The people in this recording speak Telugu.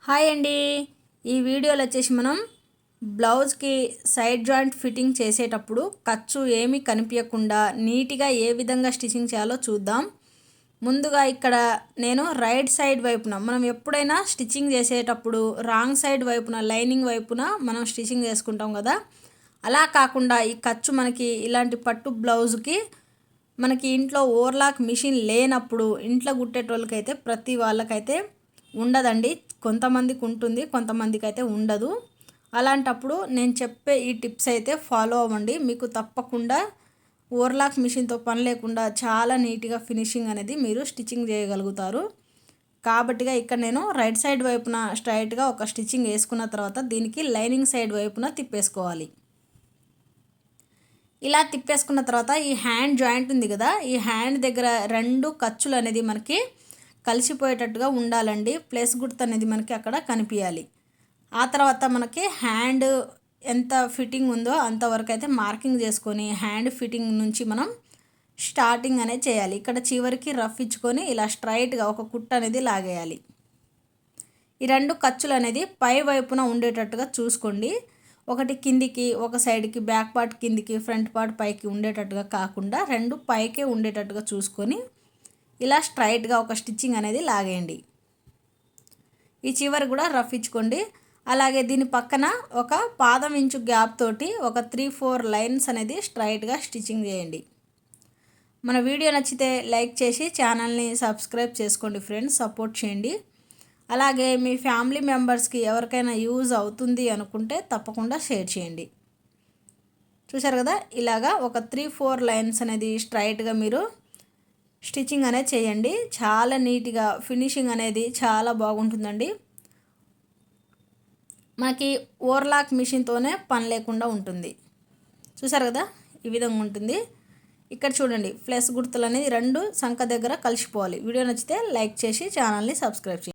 హాయ్ అండి. ఈ వీడియోలో వచ్చేసి మనం బ్లౌజ్కి సైడ్ జాయింట్ ఫిట్టింగ్ చేసేటప్పుడు ఖర్చు ఏమీ కనిపించకుండా నీట్గా ఏ విధంగా స్టిచ్చింగ్ చేయాలో చూద్దాం. ముందుగా ఇక్కడ నేను రైట్ సైడ్ వైపున మనం ఎప్పుడైనా స్టిచ్చింగ్ చేసేటప్పుడు రాంగ్ సైడ్ వైపున లైనింగ్ వైపున మనం స్టిచ్చింగ్ చేసుకుంటాం కదా, అలా కాకుండా ఈ ఖర్చు మనకి ఇలాంటి పట్టు బ్లౌజ్కి మనకి ఇంట్లో ఓవర్లాక్ మిషన్ లేనప్పుడు ఇంట్లో కుట్టేటోళ్ళకైతే ప్రతి వాళ్ళకైతే ఉండదండి. కొంతమందికి ఉంటుంది, కొంతమందికి అయితే ఉండదు. అలాంటప్పుడు నేను చెప్పే ఈ టిప్స్ అయితే ఫాలో అవ్వండి. మీకు తప్పకుండా ఓవర్లాక్ మిషన్తో పని లేకుండా చాలా నీట్గా ఫినిషింగ్ అనేది మీరు స్టిచ్చింగ్ చేయగలుగుతారు. కాబట్టిగా ఇక్కడ నేను రైట్ సైడ్ వైపున స్ట్రైట్గా ఒక స్టిచ్చింగ్ వేసుకున్న తర్వాత దీనికి లైనింగ్ సైడ్ వైపున తిప్పేసుకోవాలి. ఇలా తిప్పేసుకున్న తర్వాత ఈ హ్యాండ్ జాయింట్ ఉంది కదా, ఈ హ్యాండ్ దగ్గర రెండు ఖర్చులు అనేది మనకి కలిసిపోయేటట్టుగా ఉండాలండి. ప్లస్ గుర్తు అనేది మనకి అక్కడ కనిపించాలి. ఆ తర్వాత మనకి హ్యాండ్ ఎంత ఫిట్టింగ్ ఉందో అంతవరకు అయితే మార్కింగ్ చేసుకొని హ్యాండ్ ఫిట్టింగ్ నుంచి మనం స్టార్టింగ్ అనేది చేయాలి. ఇక్కడ చివరికి రఫ్ ఇచ్చుకొని ఇలా స్ట్రైట్గా ఒక కుట్టు అనేది లాగేయాలి. ఈ రెండు ఖర్చులు అనేది పై వైపున ఉండేటట్టుగా చూసుకోండి. ఒకటి కిందికి, ఒక సైడ్కి, బ్యాక్ పార్ట్ కిందికి, ఫ్రంట్ పార్ట్ పైకి ఉండేటట్టుగా కాకుండా రెండు పైకే ఉండేటట్టుగా చూసుకొని ఇలా స్ట్రైట్గా ఒక స్టిచ్చింగ్ అనేది లాగేయండి. ఈ చివరి కూడా రఫ్ ఇచ్చుకోండి. అలాగే దీని పక్కన ఒక పాదం ఇంచు గ్యాప్ తోటి ఒక 3-4 లైన్స్ అనేది స్ట్రైట్గా స్టిచ్చింగ్ చేయండి. మన వీడియో నచ్చితే లైక్ చేసి ఛానల్ని సబ్స్క్రైబ్ చేసుకోండి ఫ్రెండ్స్, సపోర్ట్ చేయండి. అలాగే మీ ఫ్యామిలీ మెంబర్స్కి ఎవరికైనా యూజ్ అవుతుంది అనుకుంటే తప్పకుండా షేర్ చేయండి. చూసారు కదా, ఇలాగా ఒక 3-4 లైన్స్ అనేది స్ట్రైట్గా మీరు స్టిచ్చింగ్ అనేది చేయండి. చాలా నీట్గా ఫినిషింగ్ అనేది చాలా బాగుంటుందండి. మనకి ఓవర్లాక్ మిషన్తోనే పని లేకుండా ఉంటుంది. చూసారు కదా, ఈ విధంగా ఉంటుంది. ఇక్కడ చూడండి, ప్లస్ గుర్తులు అనేది రెండు సంఖ దగ్గర కలిసిపోవాలి. వీడియో నచ్చితే లైక్ చేసి ఛానల్ని సబ్స్క్రైబ్ చేయండి.